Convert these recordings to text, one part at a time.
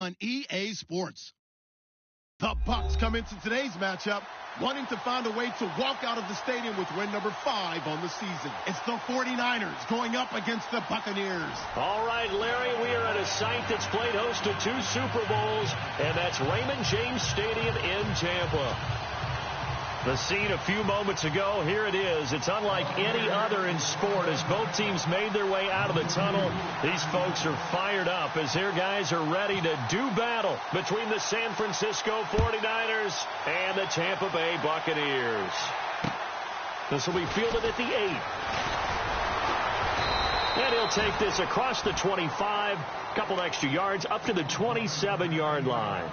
on EA Sports. The Bucs come into today's matchup wanting to find a way to walk out of the stadium with win number 5 on the season. It's the 49ers going up against the Buccaneers. All right, Larry, we are at a site that's played host to 2 Super Bowls, and that's Raymond James Stadium in Tampa. The scene a few moments ago, here it is. It's unlike any other in sport as both teams made their way out of the tunnel. These folks are fired up as their guys are ready to do battle between the San Francisco 49ers and the Tampa Bay Buccaneers. This will be fielded at the 8. And he'll take this across the 25, a couple extra yards up to the 27-yard line.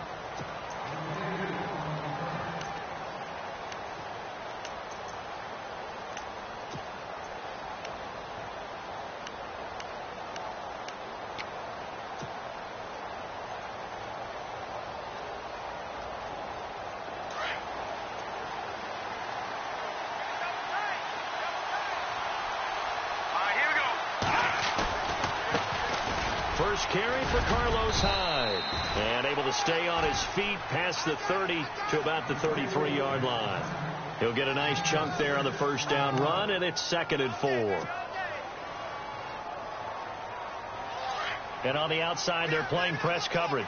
First carry for Carlos Hyde. And able to stay on his feet past the 30 to about the 33-yard line. He'll get a nice chunk there on the first down run, and it's 2nd and 4. And on the outside, they're playing press coverage.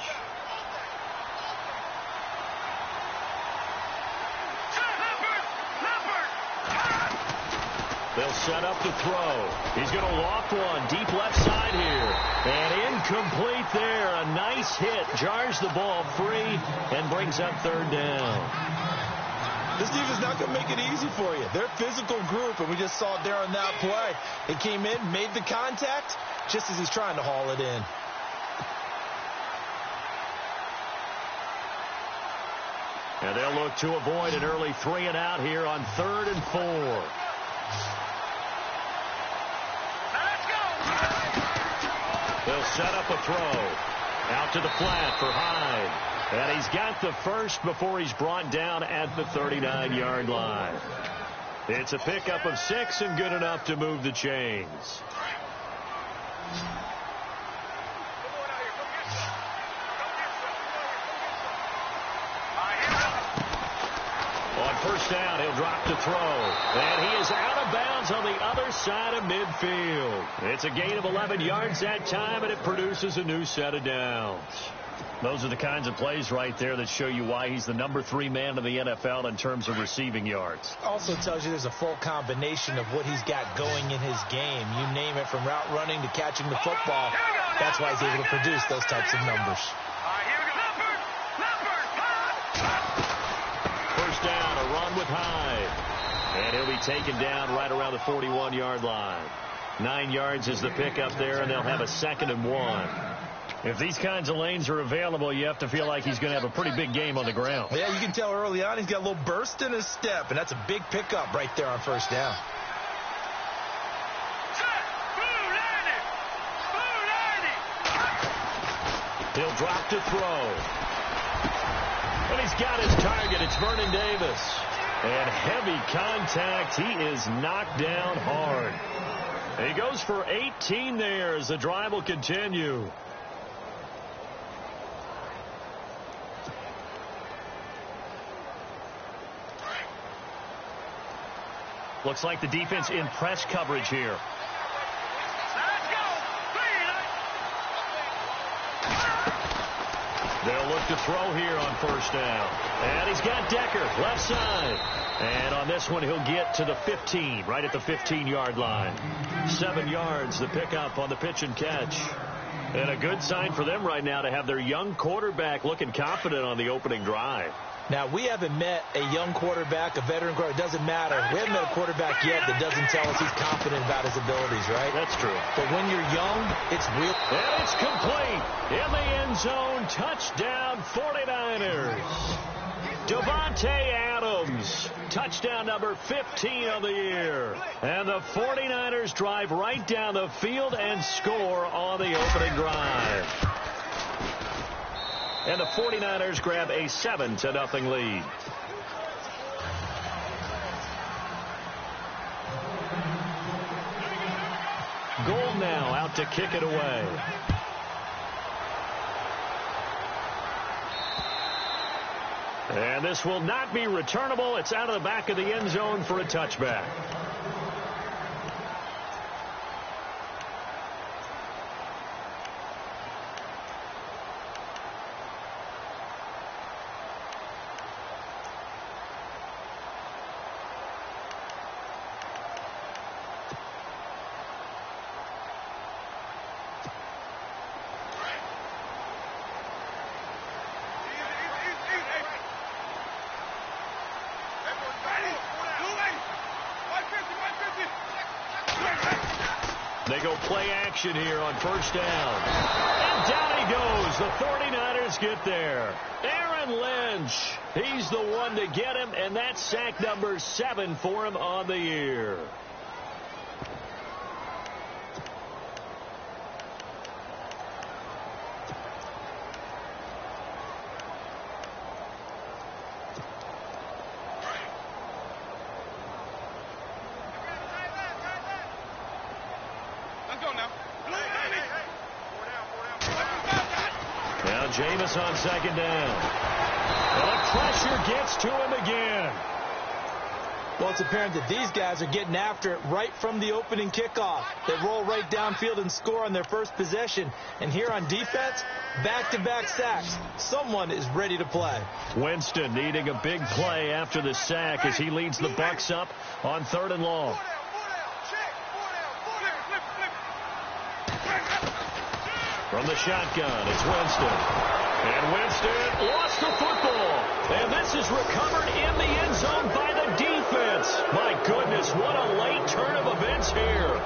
They'll set up the throw. He's going to loft one deep left side here. And incomplete there. A nice hit. Jars the ball free and brings up 3rd down. This defense not going to make it easy for you. They're a physical group, and we just saw it there on that play. He came in, made the contact, just as he's trying to haul it in. And they'll look to avoid an early 3 and out here on 3rd and 4. They'll set up a throw. Out to the flat for Hyde. And he's got the first before he's brought down at the 39-yard line. It's a pickup of 6 and good enough to move the chains. On first down, he'll drop the throw. And he is out of bounds on the other side of midfield. It's a gain of 11 yards that time, and it produces a new set of downs. Those are the kinds of plays right there that show you why he's the number 3 man in the NFL in terms of receiving yards. Also tells you there's a full combination of what he's got going in his game. You name it, from route running to catching the football. That's why he's able to produce those types of numbers. First down, a run with Hyde. And he'll be taken down right around the 41-yard line. 9 yards is the pickup there, and they'll have a 2nd and 1. If these kinds of lanes are available, you have to feel like he's going to have a pretty big game on the ground. Yeah, you can tell early on he's got a little burst in his step, and that's a big pickup right there on first down. He'll drop to throw. And he's got his target. It's Vernon Davis. And heavy contact. He is knocked down hard. He goes for 18 there as the drive will continue. Looks like the defense in press coverage here. They'll look to throw here on first down. And he's got Decker, left side. And on this one, he'll get to the 15, right at the 15-yard line. 7 yards, the pickup on the pitch and catch. And a good sign for them right now to have their young quarterback looking confident on the opening drive. Now, we haven't met a young quarterback, a veteran quarterback. It doesn't matter. We haven't met a quarterback yet that doesn't tell us he's confident about his abilities, right? That's true. But when you're young, it's real. And it's complete. In the end zone, touchdown 49ers. Devontae Adams, touchdown number 15 of the year. And the 49ers drive right down the field and score on the opening drive. And the 49ers grab a 7-0 lead. Gold now out to kick it away. And this will not be returnable. It's out of the back of the end zone for a touchback. They go play action here on first down. And down he goes. The 49ers get there. Aaron Lynch, he's the one to get him, and that's sack number 7 for him on the year. Now Jameis on second down. And the pressure gets to him again. Well, it's apparent that these guys are getting after it right from the opening kickoff. They roll right downfield and score on their first possession. And here on defense, back-to-back sacks. Someone is ready to play. Winston needing a big play after the sack as he leads the Bucs up on 3rd and long. From the shotgun, it's Winston. And Winston lost the football. And this is recovered in the end zone by the defense. My goodness, what a late turn of events here.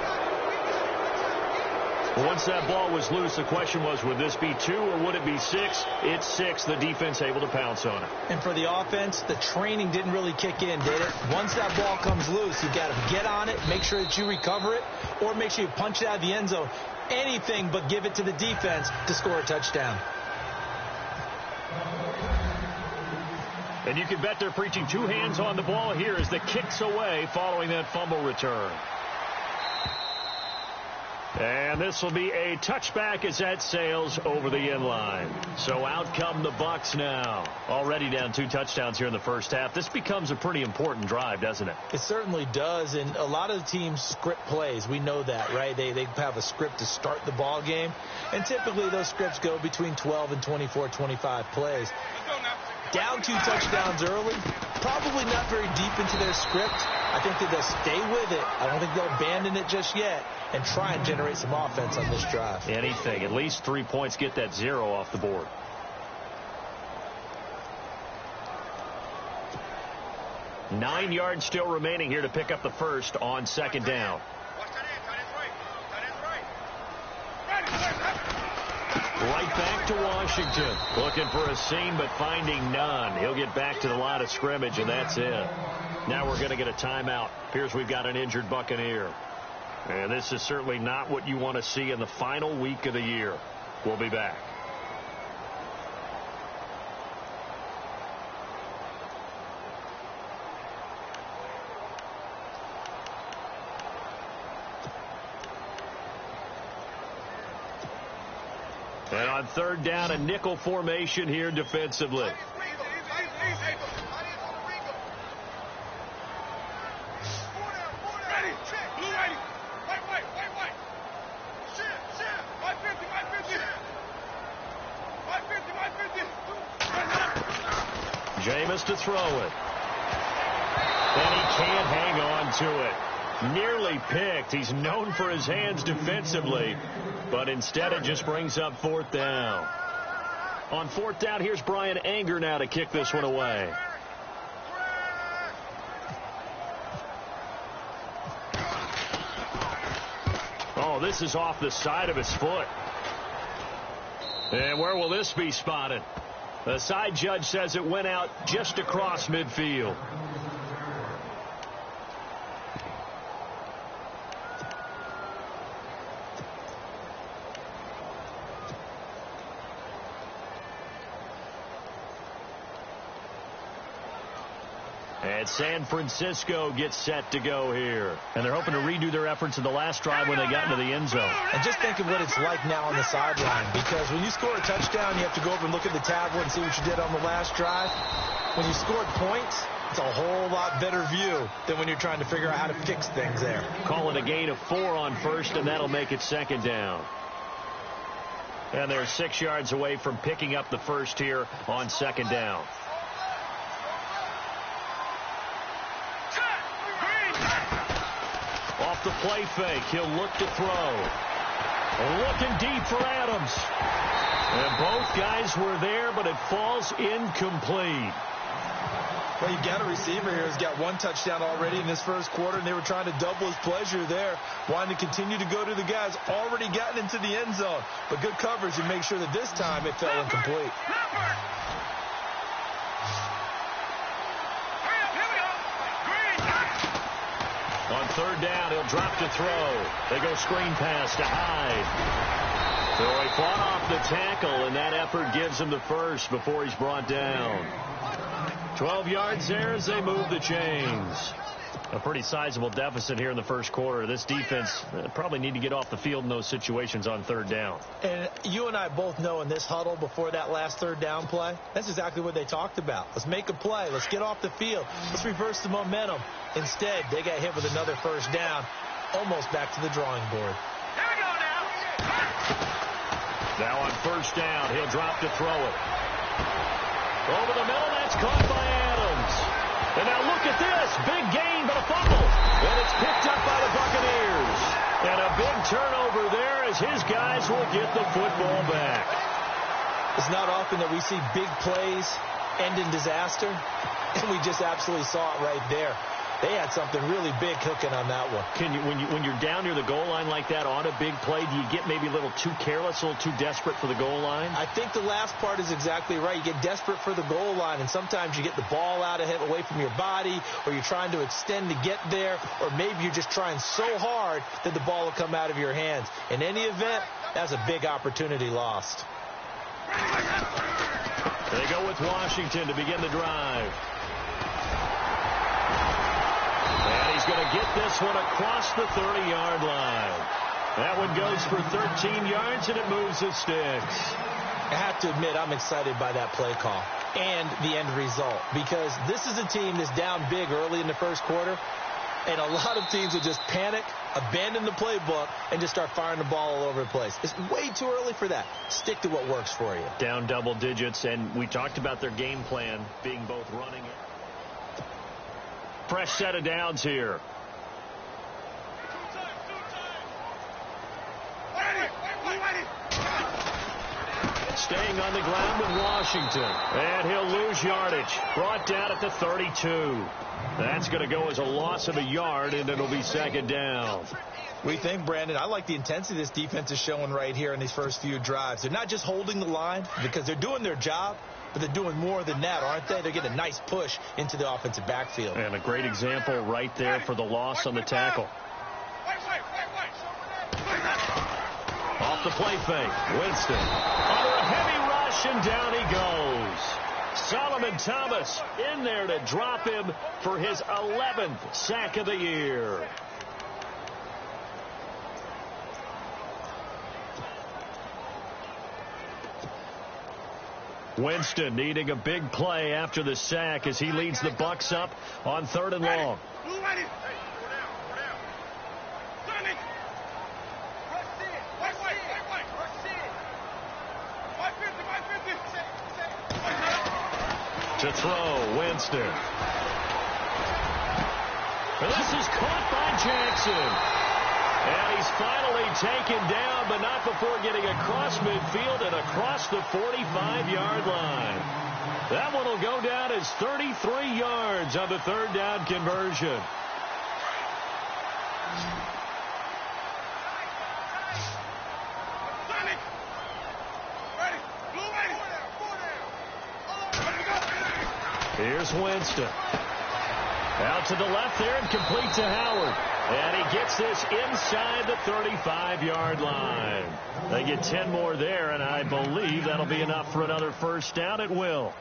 Once that ball was loose, the question was, would this be 2 or would it be 6? It's 6. The defense able to pounce on it. And for the offense, the training didn't really kick in, did it? Once that ball comes loose, you've got to get on it, make sure that you recover it, or make sure you punch it out of the end zone. Anything but give it to the defense to score a touchdown. And you can bet they're preaching 2 hands on the ball here as the kick's away following that fumble return. And this will be a touchback as that sails over the end line. So out come the Bucs now. Already down 2 touchdowns here in the first half. This becomes a pretty important drive, doesn't it? It certainly does. And a lot of the teams script plays. We know that, right? They have a script to start the ball game. And typically those scripts go between 12 and 24, 25 plays. Down 2 touchdowns early. Probably not very deep into their script. I think that they'll stay with it. I don't think they'll abandon it just yet and try and generate some offense on this drive. Anything. At least 3 points. Get that 0 off the board. Nine yards still remaining here to pick up the first on second down. Right back to Washington. Looking for a seam, but finding none. He'll get back to the line of scrimmage, and that's it. Now we're going to get a timeout. Appears we've got an injured Buccaneer. And this is certainly not what you want to see in the final week of the year. We'll be back. And on third down, a nickel formation here defensively. Jameis to throw it. And he can't hang on to it. Nearly picked. He's known for his hands defensively, but instead it just brings up 4th down. On 4th down, here's Brian Anger now to kick this one away. Oh, this is off the side of his foot. And where will this be spotted? The side judge says it went out just across midfield. And San Francisco gets set to go here. And they're hoping to redo their efforts in the last drive when they got into the end zone. And just think of what it's like now on the sideline, because when you score a touchdown, you have to go over and look at the tablet and see what you did on the last drive. When you scored points, it's a whole lot better view than when you're trying to figure out how to fix things there. Call it a gain of 4 on first, and that'll make it second down. And they're 6 yards away from picking up the first here on second down. Off the play fake, he'll look to throw. Looking deep for Adams. And both guys were there, but it falls incomplete. Well, you've got a receiver here who's got 1 touchdown already in this first quarter, and they were trying to double his pleasure there, wanting to continue to go to the guys already gotten into the end zone. But good coverage to make sure that this time it fell incomplete. On third down, he'll drop to throw. They go screen pass to Hyde. So he fought off the tackle, and that effort gives him the first before he's brought down. 12 yards there as they move the chains. A pretty sizable deficit here in the first quarter. This defense probably need to get off the field in those situations on third down. And you and I both know in this huddle before that last third down play, that's exactly what they talked about. Let's make a play. Let's get off the field. Let's reverse the momentum. Instead, they got hit with another first down, almost back to the drawing board. Here we go now on first down, he'll drop to throw it. Over the middle, that's caught by Adams. And now look at this. Big gain, but a fumble. And it's picked up by the Buccaneers. And a big turnover there as his guys will get the football back. It's not often that we see big plays end in disaster. And we just absolutely saw it right there. They had something really big cooking on that one. When you're down near the goal line like that on a big play, do you get maybe a little too careless, a little too desperate for the goal line? I think the last part is exactly right. You get desperate for the goal line, and sometimes you get the ball out ahead, away from your body, or you're trying to extend to get there, or maybe you're just trying so hard that the ball will come out of your hands. In any event, that's a big opportunity lost. They go with Washington to begin the drive. And he's going to get this one across the 30-yard line. That one goes for 13 yards, and it moves the sticks. I have to admit, I'm excited by that play call and the end result, because this is a team that's down big early in the first quarter, and a lot of teams will just panic, abandon the playbook, and just start firing the ball all over the place. It's way too early for that. Stick to what works for you. Down double digits, and we talked about their game plan being both running. Fresh set of downs here. Staying on the ground with Washington. And he'll lose yardage. Brought down at the 32. That's going to go as a loss of a yard, and it'll be second down. We think, Brandon, I like the intensity this defense is showing right here in these first few drives. They're not just holding the line because they're doing their job, but they're doing more than that, aren't they? They're getting a nice push into the offensive backfield. And a great example right there for the loss on the tackle. Off the play fake. Winston. Under a heavy rush, and down he goes. Solomon Thomas in there to drop him for his 11th sack of the year. Winston needing a big play after the sack as he leads the Bucs up on 3rd and long. To throw, Winston. And this is caught by Jackson. And he's finally taken down, but not before getting across midfield and across the 45-yard line. That one will go down as 33 yards on the 3rd down conversion. Here's Winston. Out to the left there and complete to Howard. And he gets this inside the 35-yard line. They get 10 more there, and I believe that'll be enough for another first down. It will.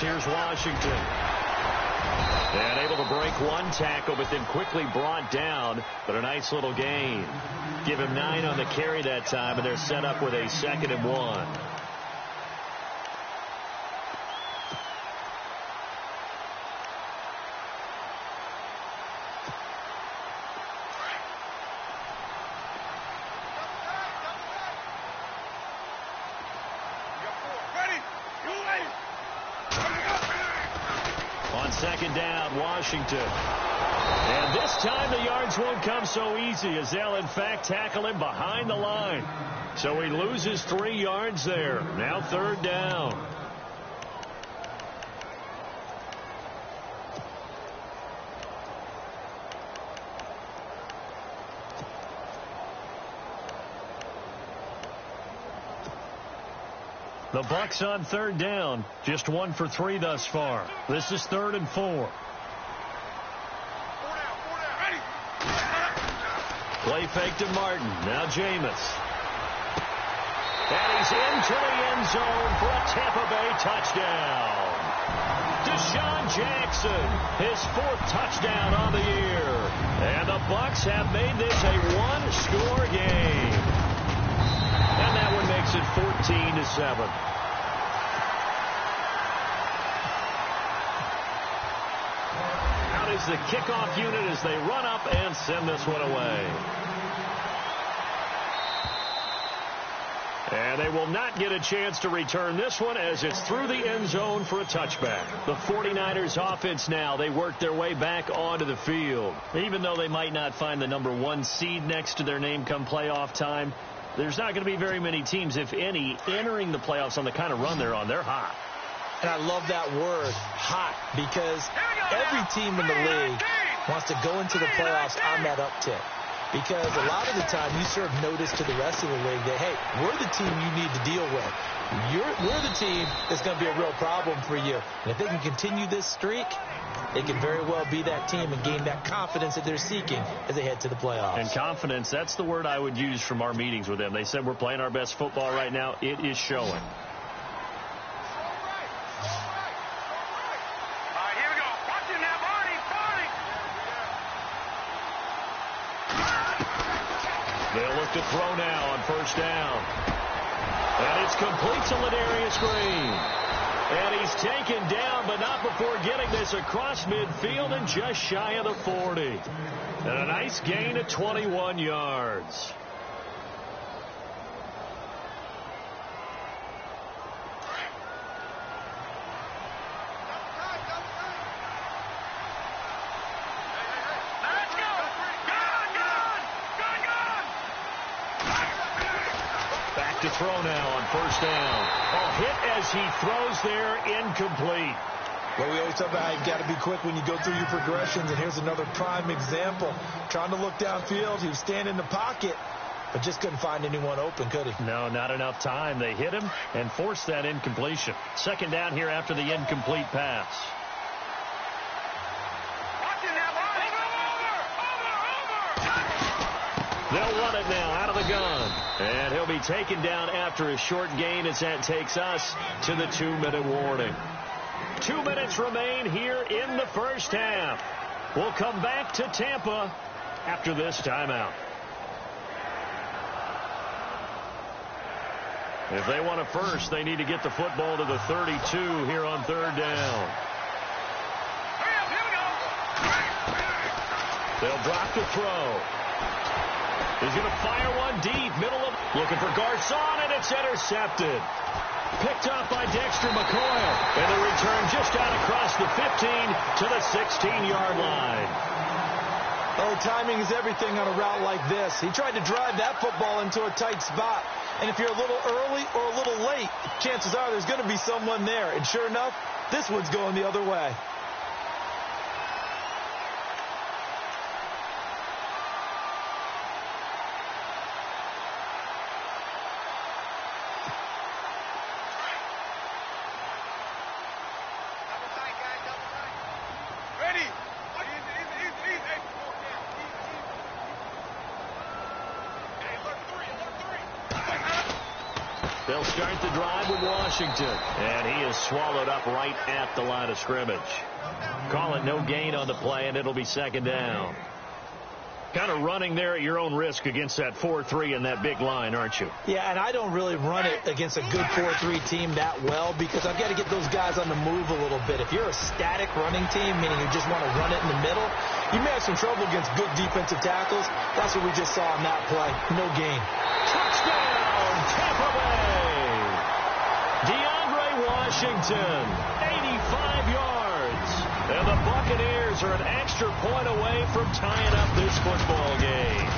Here's Washington. And able to break one tackle, but then quickly brought down. But a nice little gain. Give him 9 on the carry that time, and they're set up with a 2nd and 1. On 2nd down, Washington. And this time the yards won't come so easy, as they'll in fact tackle him behind the line. So he loses 3 yards there. Now 3rd down. The Bucs on 3rd down. Just 1 for 3 thus far. This is 3rd and 4. Play fake to Martin. Now Jameis. And he's into the end zone for a Tampa Bay touchdown. Deshaun Jackson, his 4th touchdown on the year. And the Bucs have made this a 1-score game. And that one makes it 14-7. Out is the kickoff unit as they run up and send this one away. And they will not get a chance to return this one, as it's through the end zone for a touchback. The 49ers offense now, they work their way back onto the field. Even though they might not find the number 1 seed next to their name come playoff time, there's not going to be very many teams, if any, entering the playoffs on the kind of run they're on. They're hot. And I love that word, hot, because every team in the league wants to go into the playoffs on that uptick. Because a lot of the time you serve notice to the rest of the league that, hey, we're the team you need to deal with. We're the team that's going to be a real problem for you. And if they can continue this streak, they can very well be that team and gain that confidence that they're seeking as they head to the playoffs. And confidence, that's the word I would use from our meetings with them. They said we're playing our best football right now. It is showing. They'll look to throw now on 1st down. And it's complete to Ladarius Green. And he's taken down, but not before getting this across midfield and just shy of the 40. And a nice gain of 21 yards. To throw now on 1st down. Hit as he throws there, incomplete. Well, we always talk about how you've got to be quick when you go through your progressions, and here's another prime example. Trying to look downfield, he was standing in the pocket, but just couldn't find anyone open, could he? No, not enough time. They hit him and forced that incompletion. 2nd down here after the incomplete pass. They'll run it now out of the gun. And he'll be taken down after a short gain, as that takes us to the 2-minute warning. 2 minutes remain here in the 1st half. We'll come back to Tampa after this timeout. If they want a first, they need to get the football to the 32 here on 3rd down. They'll drop the throw. He's going to fire one deep, middle of, looking for Garcon, and it's intercepted. Picked off by Dexter McCoy. And the return just out across the 15 to the 16-yard line. Oh, timing is everything on a route like this. He tried to drive that football into a tight spot. And if you're a little early or a little late, chances are there's going to be someone there. And sure enough, this one's going the other way. They'll start the drive with Washington. And he is swallowed up right at the line of scrimmage. Call it no gain on the play, and it'll be second down. Kind of running there at your own risk against that 4-3 and that big line, aren't you? Yeah, and I don't really run it against a good 4-3 team that well because I've got to get those guys on the move a little bit. If you're a static running team, meaning you just want to run it in the middle, you may have some trouble against good defensive tackles. That's what we just saw on that play. No gain. Touchdown, Tampa Bay! DeAndre Washington, 85 yards. And the Buccaneers are an extra point away from tying up this football game.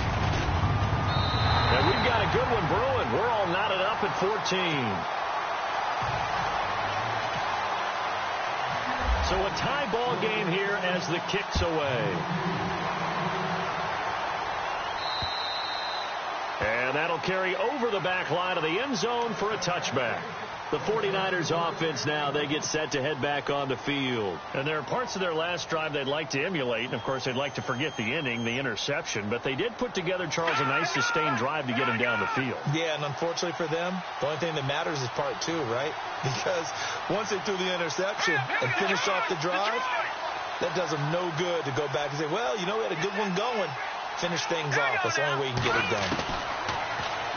And we've got a good one brewing. We're all knotted up at 14. So a tie ball game here as the kick's away. And that'll carry over the back line of the end zone for a touchback. The 49ers offense now, they get set to head back on the field. And there are parts of their last drive they'd like to emulate. And, of course, they'd like to forget the inning, the interception. But they did put together, Charles, a nice sustained drive to get him down the field. Yeah, and unfortunately for them, the only thing that matters is part two, right? Because once they threw the interception and finished off the drive, that does them no good to go back and say, well, you know, we had a good one going. Finish things off. That's the only way you can get it done.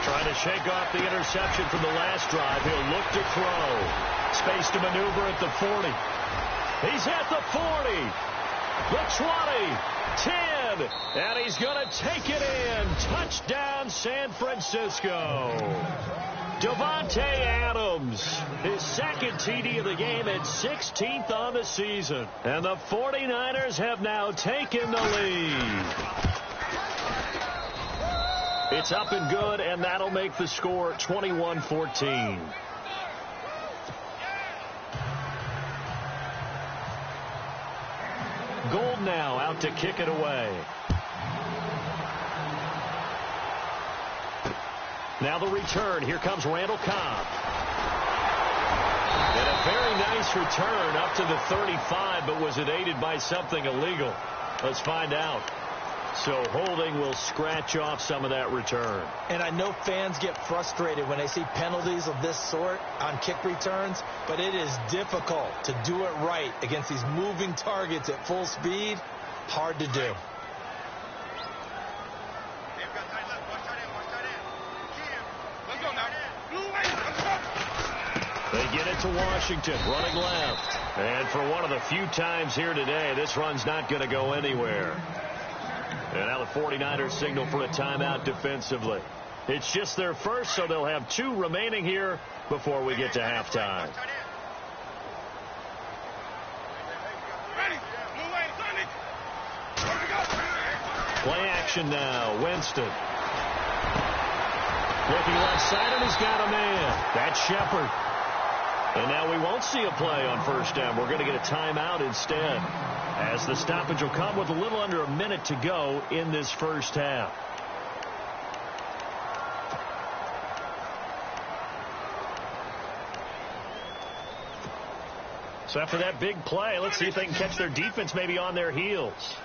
Trying to shake off the interception from the last drive. He'll look to throw. Space to maneuver at the 40. He's at the 40. The 20. 10. And he's going to take it in. Touchdown, San Francisco. Davante Adams, his second TD of the game at 16th on the season. And the 49ers have now taken the lead. It's up and good, and that'll make the score 21-14. Gold now out to kick it away. Now the return. Here comes Randall Cobb. And a very nice return up to the 35, but was it aided by something illegal? Let's find out. So holding will scratch off some of that return. And I know fans get frustrated when they see penalties of this sort on kick returns, but it is difficult to do it right against these moving targets at full speed. Hard to do. They get it to Washington, running left. And for one of the few times here today, this run's not going to go anywhere. And now the 49ers signal for a timeout defensively. It's just their first, so they'll have two remaining here before we get to halftime. Play action now. Winston. Looking left side, and he's got a man. That's Shepard. And now we won't see a play on first down. We're going to get a timeout instead, as the stoppage will come with a little under a minute to go in this first half. So after that big play, let's see if they can catch their defense maybe on their heels.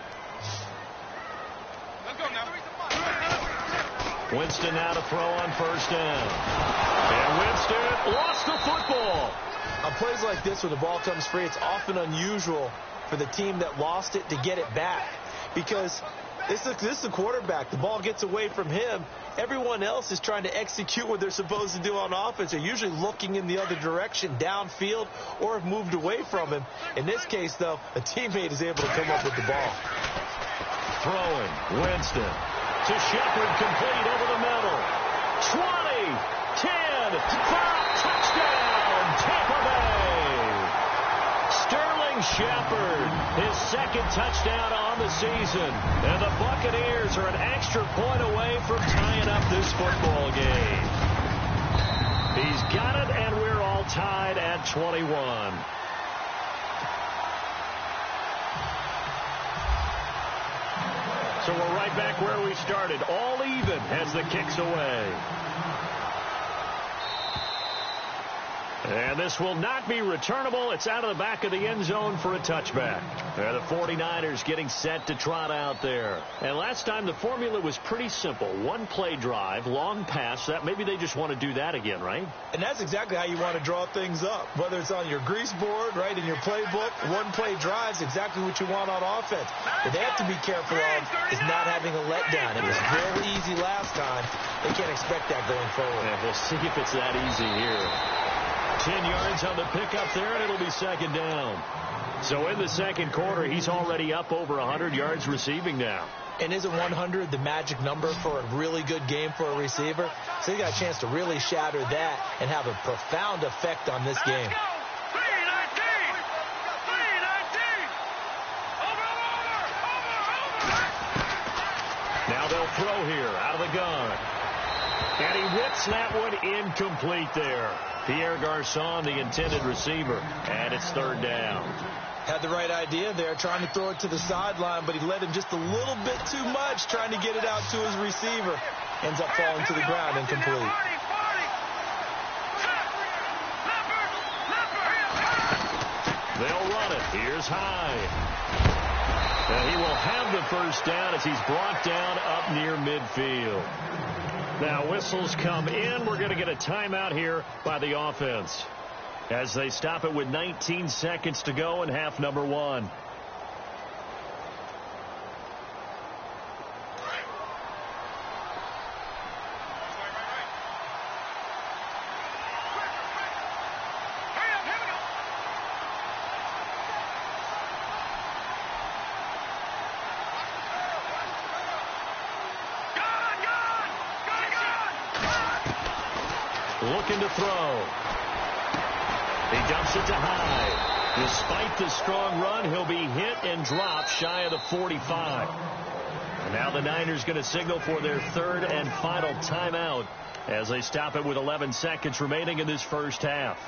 Winston now to throw on first down. And Winston lost the football. On plays like this, when the ball comes free, it's often unusual for the team that lost it to get it back. Because this is the quarterback. The ball gets away from him. Everyone else is trying to execute what they're supposed to do on offense. They're usually looking in the other direction, downfield, or have moved away from him. In this case, though, a teammate is able to come up with the ball. Throwing, Winston to Shepard, complete over the middle. 20, 10, 5, touchdown, Tampa Bay. Sterling Shepard, his second touchdown on the season. And the Buccaneers are an extra point away from tying up this football game. He's got it, and we're all tied at 21. So we're right back where we started, all even as the kick's away. And this will not be returnable. It's out of the back of the end zone for a touchback. The 49ers getting set to trot out there. And last time the formula was pretty simple. One play drive, long pass. That maybe they just want to do that again, right? And that's exactly how you want to draw things up. Whether it's on your grease board, right, in your playbook, one play drive is exactly what you want on offense. What they have to be careful of is not having a letdown. It was real easy last time. They can't expect that going forward. Yeah, we'll see if it's that easy here. 10 yards on the pickup there, and it'll be second down. So in the second quarter, he's already up over 100 yards receiving now. And isn't 100 the magic number for a really good game for a receiver? So he got a chance to really shatter that and have a profound effect on this game. Now they'll throw here out of the gun. And he whips that one incomplete there. Pierre Garçon, the intended receiver, and it's third down. Had the right idea there, trying to throw it to the sideline, but he led him just a little bit too much, trying to get it out to his receiver. Ends up falling to the ground incomplete. They'll run it. Here's Hyde. And he will have the first down as he's brought down up near midfield. Now whistles come in. We're going to get a timeout here by the offense as they stop it with 19 seconds to go in half number one. Looking to throw. He dumps it to Hyde. Despite the strong run, he'll be hit and dropped shy of the 45. And now the Niners going to signal for their third and final timeout as they stop it with 11 seconds remaining in this first half.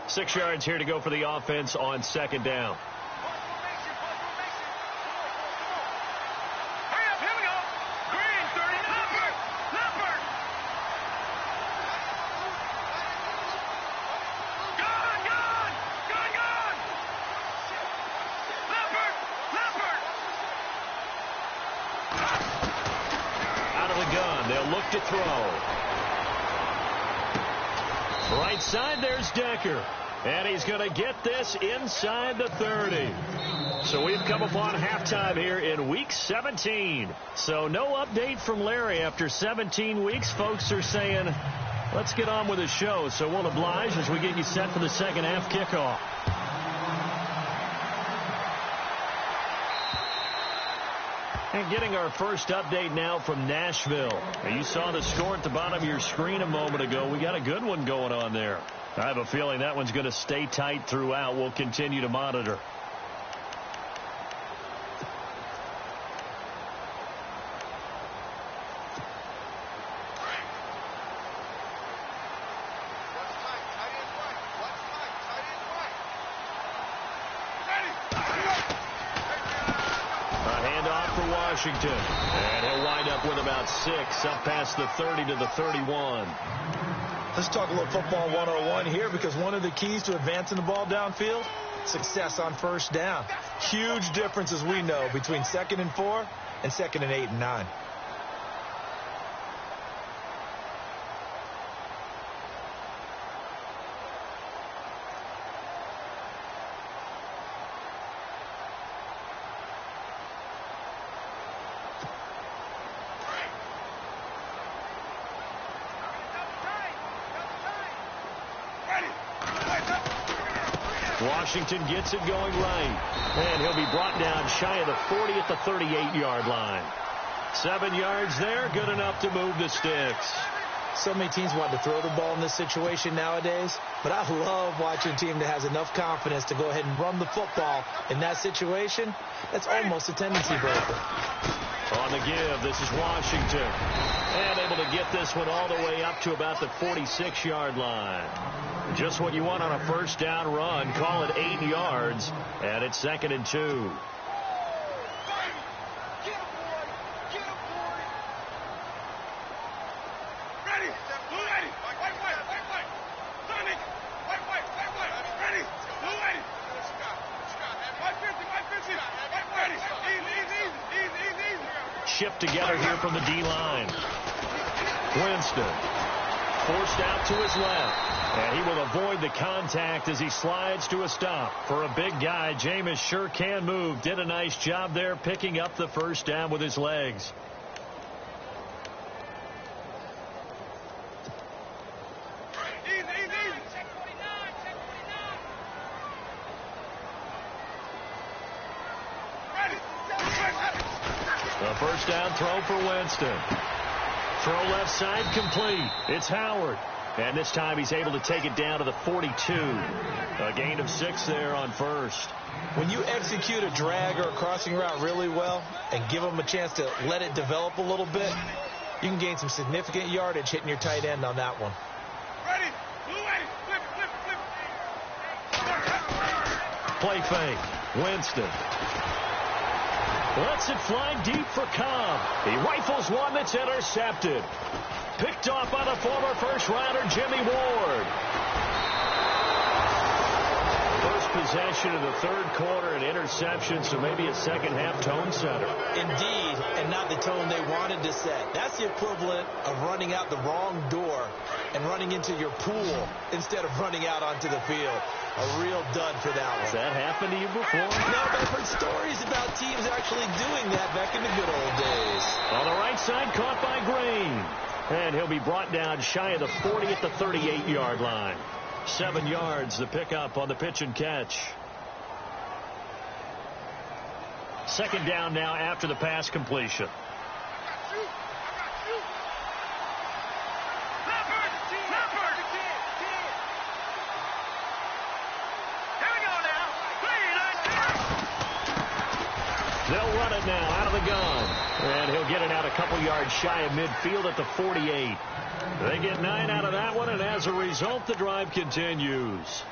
Six yards here to go for the offense on second down. Out of the gun, they'll look to throw. Right side, there's Decker. And he's going to get this inside the 30. So we've come upon halftime here in Week 17. So no update from Larry after 17 weeks. Folks are saying, let's get on with the show. So we'll oblige as we get you set for the second half kickoff. And getting our first update now from Nashville. Now you saw the score at the bottom of your screen a moment ago. We got a good one going on there. I have a feeling that one's going to stay tight throughout. We'll continue to monitor. A handoff for Washington. And he'll wind up with about 6 up past the 30 to the 31. Let's talk a little football 101 here, because one of the keys to advancing the ball downfield, success on first down. Huge difference, as we know, between 2nd and 4 and 2nd and 8 and 9. Washington gets it going right. And he'll be brought down shy of the 40 at the 38-yard line. 7 yards there, good enough to move the sticks. So many teams want to throw the ball in this situation nowadays, but I love watching a team that has enough confidence to go ahead and run the football in that situation. That's almost a tendency breaker. On the give, this is Washington. And able to get this one all the way up to about the 46-yard line. Just what you want on a first down run. Call it 8 yards. And it's 2nd and 2. Shift together here from the D-line. Winston forced out to his left. And he will avoid the contact as he slides to a stop. For a big guy, Jameis sure can move. Did a nice job there picking up the first down with his legs. A first down throw for Winston. Throw left side complete. It's Howard. And this time he's able to take it down to the 42. A gain of 6 there on first. When you execute a drag or a crossing route really well and give them a chance to let it develop a little bit, you can gain some significant yardage hitting your tight end on that one. Play fake. Winston lets it fly deep for Cobb. He rifles one that's intercepted. Picked off by the former first-rounder Jimmy Ward. First possession of the third quarter, an interception, so maybe a second-half tone setter. Indeed, and not the tone they wanted to set. That's the equivalent of running out the wrong door and running into your pool instead of running out onto the field. A real dud for that one. Has that happened to you before? No, but I've heard stories about teams actually doing that back in the good old days. On the right side, caught by Green. And he'll be brought down shy of the 40 at the 38-yard line. 7 yards, the pickup on the pitch and catch. Second down now after the pass completion. They'll run it now out of the gun. And he'll get it out a couple yards shy of midfield at the 48. They get 9 out of that one, and as a result, the drive continues.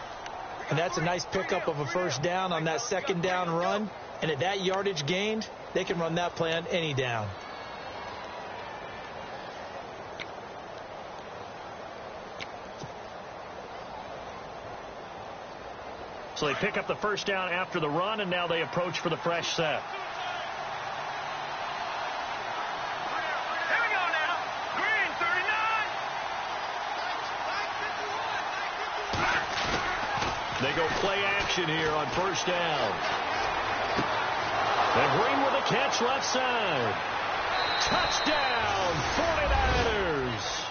And that's a nice pickup of a first down on that second down run. And at that yardage gained, they can run that play on any down. So they pick up the first down after the run, and now they approach for the fresh set. They go play action here on first down. And Green with a catch left side. Touchdown, 49ers.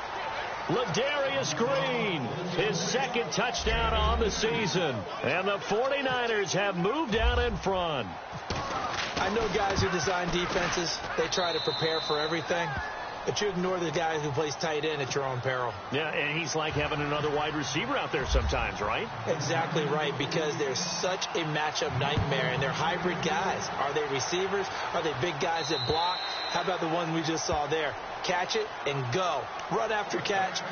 Ladarius Green, his second touchdown on the season. And the 49ers have moved out in front. I know guys who design defenses, they try to prepare for everything. But you ignore the guy who plays tight end at your own peril. Yeah, and he's like having another wide receiver out there sometimes, right? Exactly right, because they're such a matchup nightmare, and they're hybrid guys. Are they receivers? Are they big guys that block? How about the one we just saw there? Catch it and go. Run after catch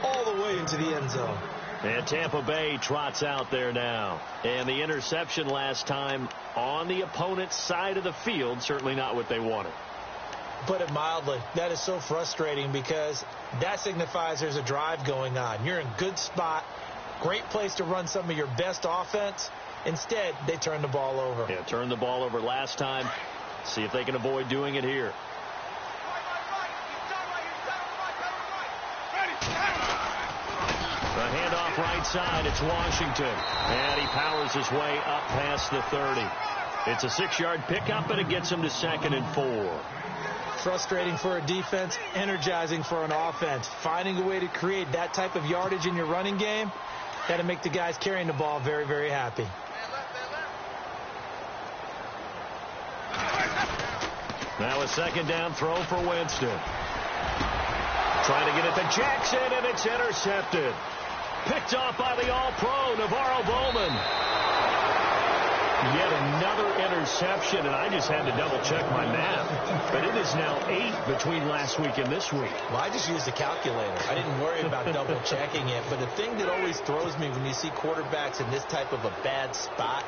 all the way into the end zone. And Tampa Bay trots out there now. And the interception last time on the opponent's side of the field, certainly not what they wanted. Put it mildly, that is so frustrating because that signifies there's a drive going on. You're in good spot, great place to run some of your best offense. Instead, they turn the ball over. Yeah, turned the ball over last time. See if they can avoid doing it here. The handoff right side, it's Washington. And he powers his way up past the 30. It's a 6-yard pickup, and it gets him to 2nd and 4. Frustrating for a defense, energizing for an offense. Finding a way to create that type of yardage in your running game, that'll make the guys carrying the ball very, very happy. Now a second down throw for Winston. Trying to get it to Jackson, and it's intercepted. Picked off by the All-Pro, Navarro Bowman. Yet another interception, and I just had to double-check my math. But it is now 8 between last week and this week. Well, I just used a calculator. I didn't worry about double-checking it. But the thing that always throws me when you see quarterbacks in this type of a bad spot,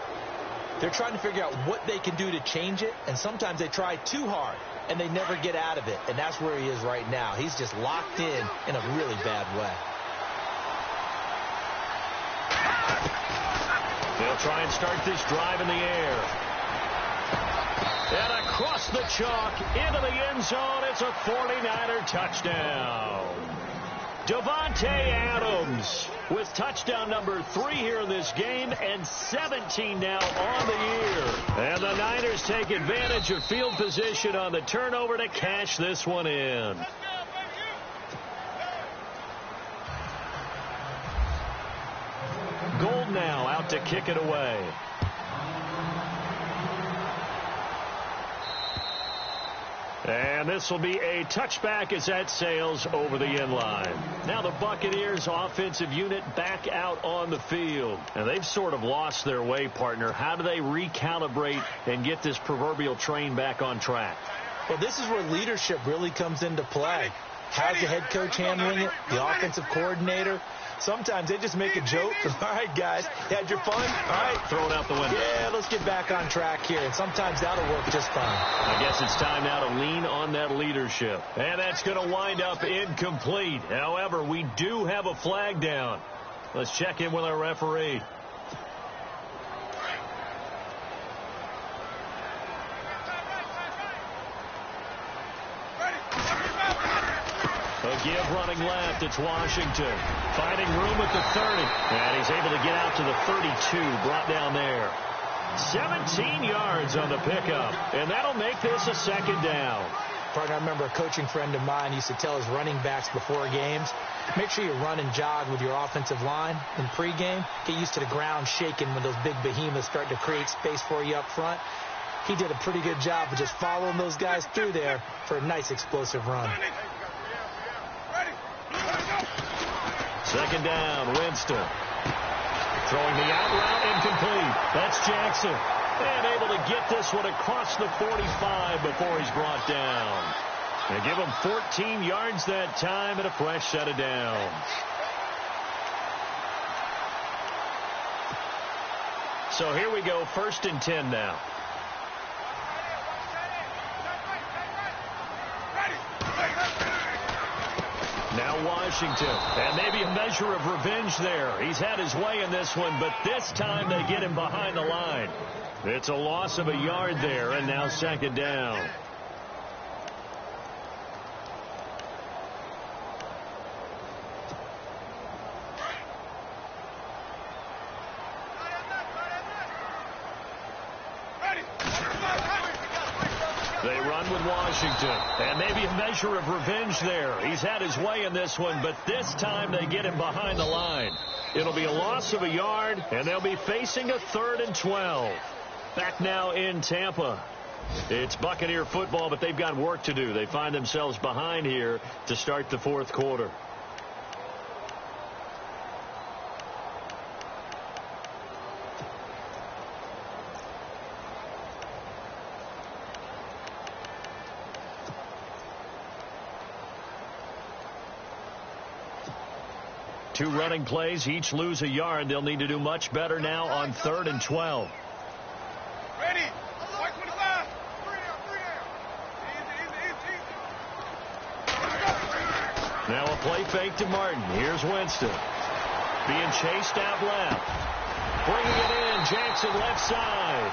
they're trying to figure out what they can do to change it, and sometimes they try too hard, and they never get out of it. And that's where he is right now. He's just locked in a really bad way. They'll try and start this drive in the air. And across the chalk, into the end zone, it's a 49er touchdown. Davante Adams with touchdown number 3 here in this game, and 17 now on the year. And the Niners take advantage of field position on the turnover to cash this one in. Gold now out to kick it away. And this will be a touchback as that sails over the end line. Now the Buccaneers offensive unit back out on the field. And they've sort of lost their way, partner. How do they recalibrate and get this proverbial train back on track? Well, this is where leadership really comes into play. How's the head coach handling it? The offensive coordinator? Sometimes they just make a joke. All right, guys, you had your fun? All right. Throw it out the window. Yeah, let's get back on track here. And sometimes that'll work just fine. I guess it's time now to lean on that leadership. And that's going to wind up incomplete. However, we do have a flag down. Let's check in with our referee. A give running left. It's Washington. Finding room at the 30. And he's able to get out to the 32. Brought down there. 17 yards on the pickup. And that'll make this a second down. Partner, I remember a coaching friend of mine used to tell his running backs before games, make sure you run and jog with your offensive line in pregame. Get used to the ground shaking when those big behemoths start to create space for you up front. He did a pretty good job of just following those guys through there for a nice explosive run. Second down, Winston. Throwing the out route, incomplete. That's Jackson. And able to get this one across the 45 before he's brought down. They give him 14 yards that time and a fresh set of downs. So here we go, 1st and 10 now. Now Washington, and maybe a measure of revenge there. He's had his way in this one, but this time they get him behind the line. It's a loss of a yard there, and now second down. They run with Washington, and maybe a measure of revenge there. He's had his way in this one, but this time they get him behind the line. It'll be a loss of a yard, and they'll be facing a 3rd and 12. Back now in Tampa. It's Buccaneer football, but they've got work to do. They find themselves behind here to start the 4th quarter. Two running plays, each lose a yard. They'll need to do much better now on 3rd and 12. Ready. Now a play fake to Martin. Here's Winston. Being chased out left. Bringing it in. Jackson left side.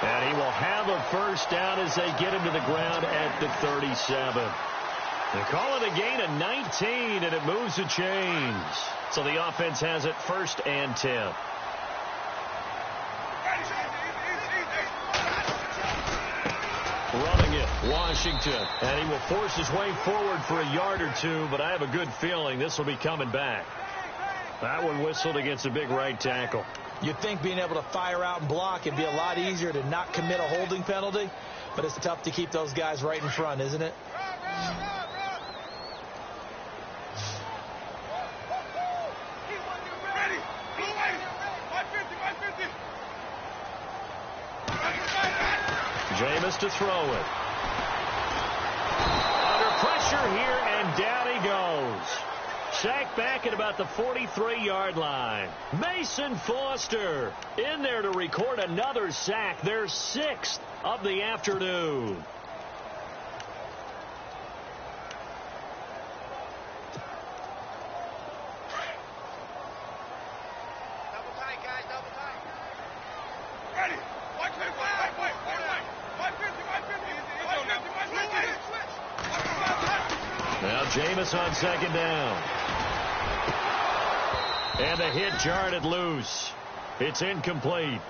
And he will have a first down as they get him to the ground at the 37. They call it a gain of 19, and it moves the chains. So the offense has it 1st and 10. Running it, Washington. And he will force his way forward for a yard or two, but I have a good feeling this will be coming back. That one whistled against a big right tackle. You'd think being able to fire out and block it'd be a lot easier to not commit a holding penalty, but it's tough to keep those guys right in front, isn't it? Jameis to throw it. Under pressure here, and down he goes. Sacked back at about the 43-yard line. Mason Foster in there to record another sack, their 6th of the afternoon. Double tight, guys, double tight. Ready. White 50, white 50. Now Jameis on second down. And a hit jarred loose. It's incomplete.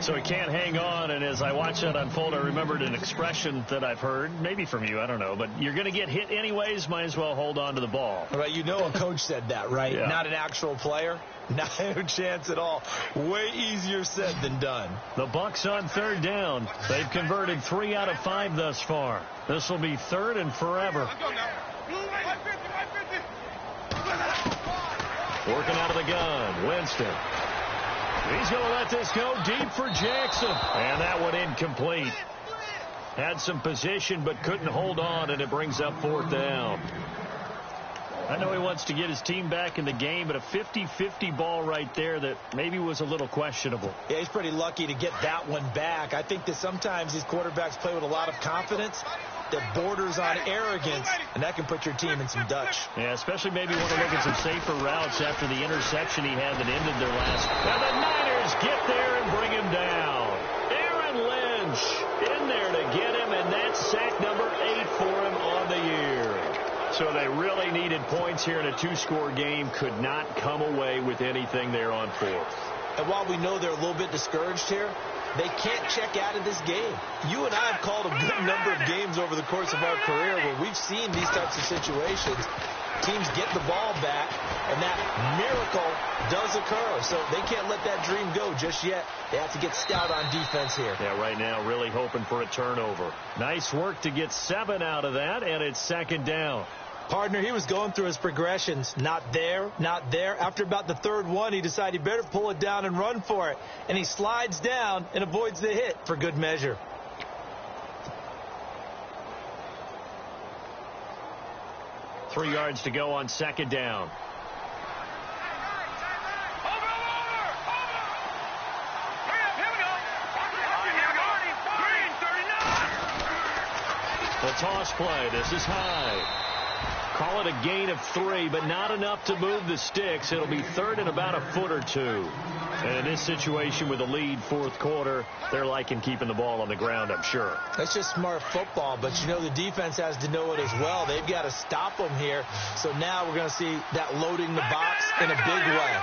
So he can't hang on, and as I watched that unfold, I remembered an expression that I've heard, maybe from you, I don't know, but you're going to get hit anyways, might as well hold on to the ball. Right, you know a coach said that, right? Yeah. Not an actual player. Not a chance at all. Way easier said than done. The Bucs on third down. They've converted 3 out of 5 thus far. This will be third and forever. Working out of the gun, Winston. He's going to let this go deep for Jackson. And that one incomplete. Had some position but couldn't hold on, and it brings up fourth down. I know he wants to get his team back in the game, but a 50-50 ball right there that maybe was a little questionable. Yeah, he's pretty lucky to get that one back. I think that sometimes these quarterbacks play with a lot of confidence that borders on arrogance, and that can put your team in some Dutch. Yeah, especially maybe want to look at some safer routes after the interception he had that ended their last. And the Niners get there and bring him down. Aaron Lynch in there to get him, and that's sack number 8 for him on the year. So they really needed points here in a 2-score game. Could not come away with anything there on fourth. And while we know they're a little bit discouraged here, they can't check out of this game. You and I have called a good number of games over the course of our career where we've seen these types of situations. Teams get the ball back, and that miracle does occur. So they can't let that dream go just yet. They have to get stout on defense here. Yeah, right now really hoping for a turnover. Nice work to get 7 out of that, and it's second down. Partner, he was going through his progressions. Not there, not there. After about the third one, he decided he better pull it down and run for it. And he slides down and avoids the hit for good measure. Three yards to go on second down. The toss play. This is high. Call it a gain of 3, but not enough to move the sticks. It'll be third and about a foot or 2. And in this situation with a lead fourth quarter, they're liking keeping the ball on the ground, I'm sure. That's just smart football, but you know the defense has to know it as well. They've got to stop them here. So now we're going to see that loading the box in a big way.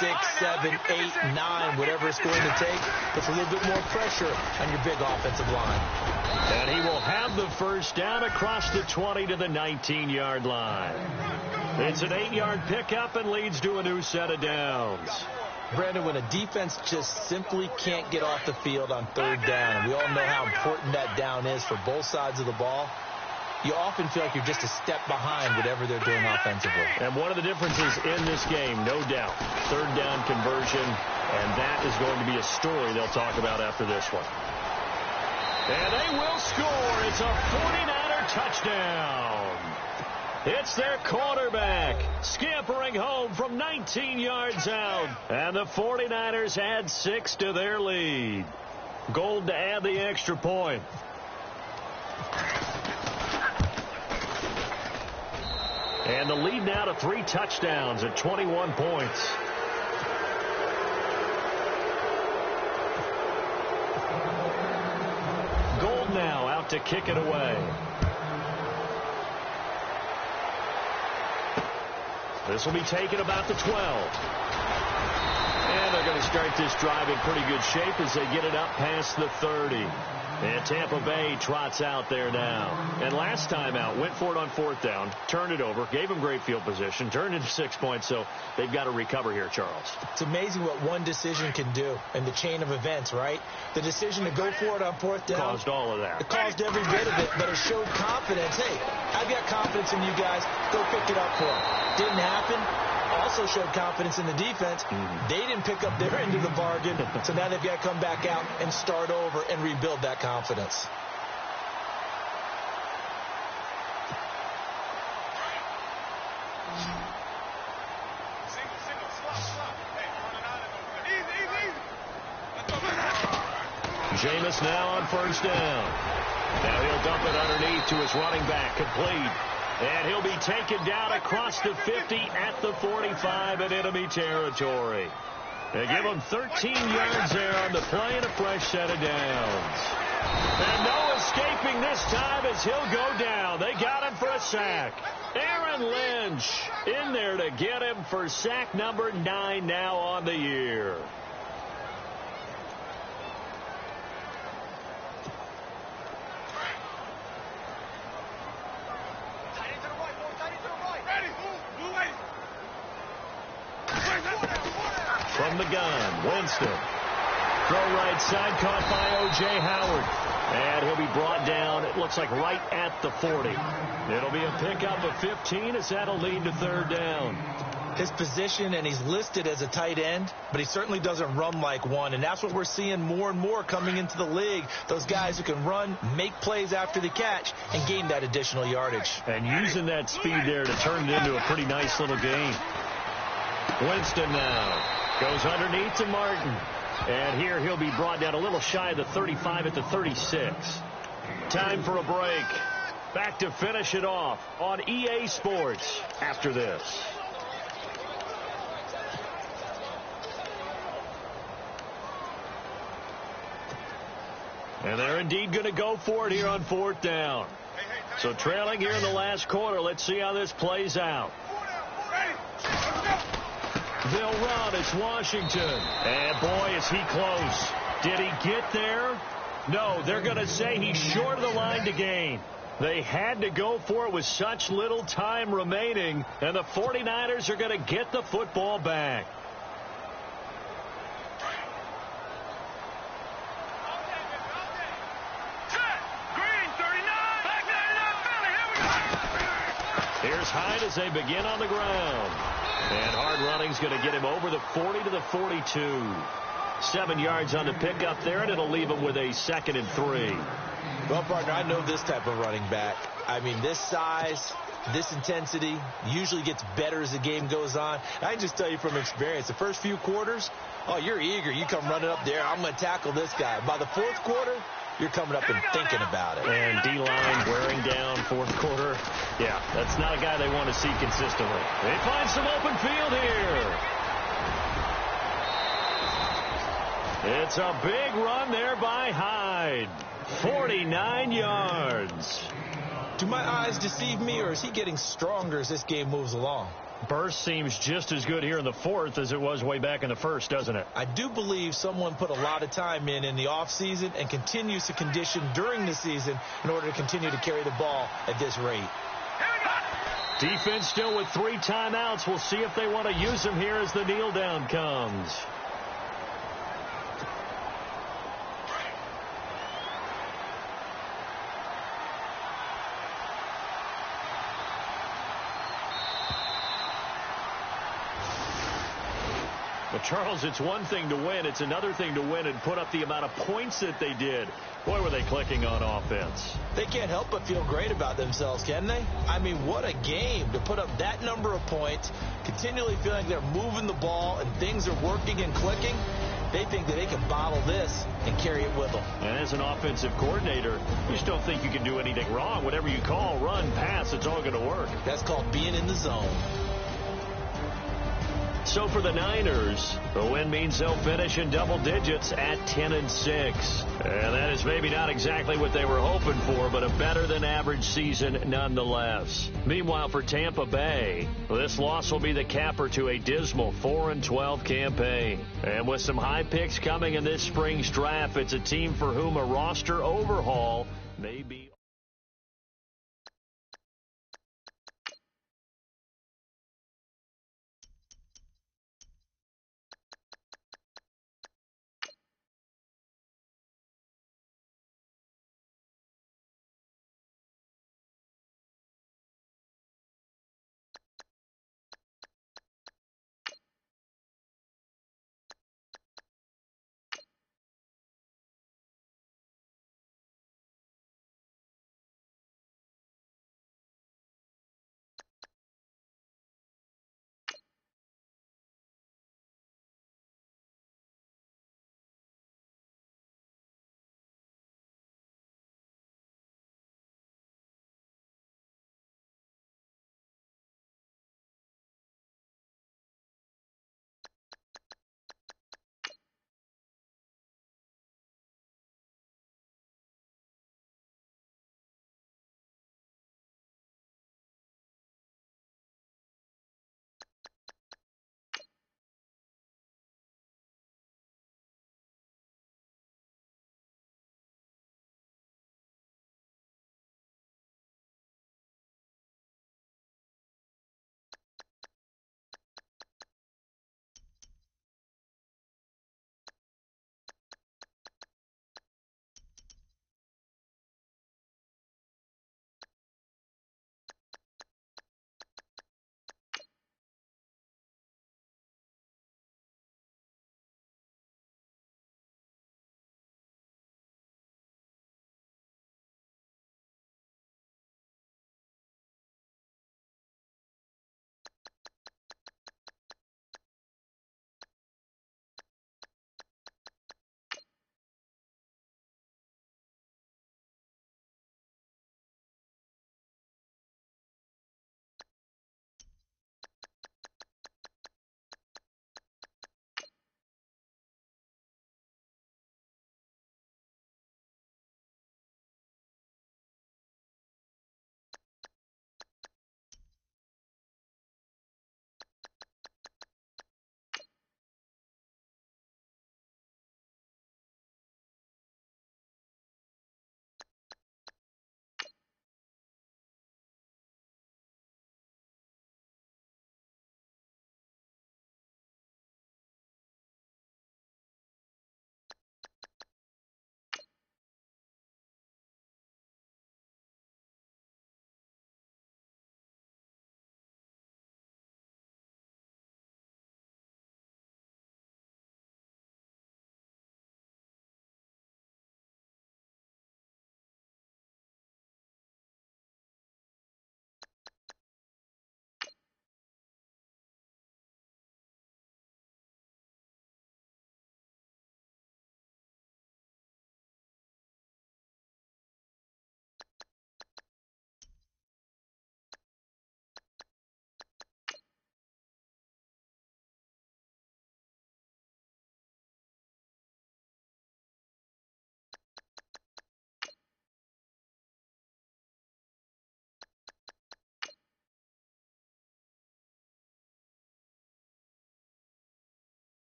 6, 7, 8, 9, whatever it's going to take. Puts a little bit more pressure on your big offensive line. And he will have the first down across the 20 to the 19-yard line. It's an 8-yard pickup and leads to a new set of downs. Brandon, when a defense just simply can't get off the field on third down, and we all know how important that down is for both sides of the ball, you often feel like you're just a step behind whatever they're doing offensively. And one of the differences in this game, no doubt, third down conversion, and that is going to be a story they'll talk about after this one. And they will score. It's a 49er touchdown. It's their quarterback scampering home from 19 yards out. And the 49ers add 6 to their lead. Gold to add the extra point. And the lead now to 3 touchdowns at 21 points. Gold now out to kick it away. This will be taken about the 12. And they're going to start this drive in pretty good shape as they get it up past the 30. And Tampa Bay trots out there now. And last time out, went for it on fourth down, turned it over, gave them great field position, turned into 6 points, so they've got to recover here, Charles. It's amazing what one decision can do in the chain of events, right? The decision to go for it on fourth down. Caused all of that. It caused every bit of it, but it showed confidence. Hey, I've got confidence in you guys. Go pick it up for them. Didn't happen. All also showed confidence in the defense. They didn't pick up their end of the bargain, so now they've got to come back out and start over and rebuild that confidence. Jameis now on first down. Now he'll dump it underneath to his running back, complete. And he'll be taken down across the 50 at the 45 in enemy territory. They give him 13 yards there on the play and a fresh set of downs. And no escaping this time as he'll go down. They got him for a sack. Aaron Lynch in there to get him for sack number 9 now on the year. From the gun, Winston. Throw right side, caught by O.J. Howard. And he'll be brought down, it looks like right at the 40. It'll be a pickup of 15 as that'll lead to third down. His position, and he's listed as a tight end, but he certainly doesn't run like one, and that's what we're seeing more and more coming into the league. Those guys who can run, make plays after the catch, and gain that additional yardage. And using that speed there to turn it into a pretty nice little game. Winston now goes underneath to Martin. And here he'll be brought down a little shy of the 35 at the 36. Time for a break. Back to finish it off on EA Sports after this. And they're indeed going to go for it here on fourth down. So trailing here in the last quarter. Let's see how this plays out. They'll run. It's Washington. And boy, is he close. Did he get there? No, they're going to say he's short of the line to gain. They had to go for it with such little time remaining. And the 49ers are going to get the football back. Here's Hyde as they begin on the ground. And hard running's going to get him over the 40 to the 42. 7 yards on the pickup there, and it'll leave him with a 2nd and 3. Well, partner, I know this type of running back. I mean, this size, this intensity usually gets better as the game goes on. I can just tell you from experience, the first few quarters, oh, you're eager. You come running up there. I'm going to tackle this guy. By the fourth quarter, you're coming up and thinking about it. And D-line wearing down fourth quarter. Yeah, that's not a guy they want to see consistently. They find some open field here. It's a big run there by Hyde. 49 yards. Do my eyes deceive me, or is he getting stronger as this game moves along? Burst seems just as good here in the fourth as it was way back in the first, doesn't it? I do believe someone put a lot of time in the offseason and continues to condition during the season in order to continue to carry the ball at this rate. Defense still with 3 timeouts. We'll see if they want to use them here as the kneel down comes. But, Charles, it's one thing to win. It's another thing to win and put up the amount of points that they did. Boy, were they clicking on offense. They can't help but feel great about themselves, can they? I mean, what a game to put up that number of points, continually feeling like they're moving the ball and things are working and clicking. They think that they can bottle this and carry it with them. And as an offensive coordinator, you just don't think you can do anything wrong. Whatever you call, run, pass, it's all going to work. That's called being in the zone. So for the Niners, the win means they'll finish in double digits at 10-6. And that is maybe not exactly what they were hoping for, but a better than average season nonetheless. Meanwhile, for Tampa Bay, this loss will be the capper to a dismal 4-12 campaign. And with some high picks coming in this spring's draft, it's a team for whom a roster overhaul may be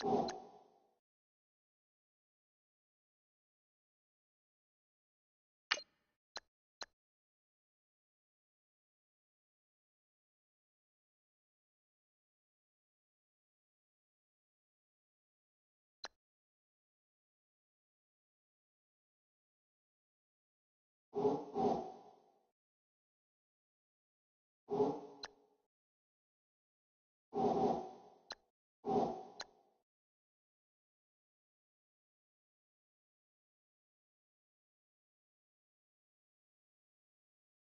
you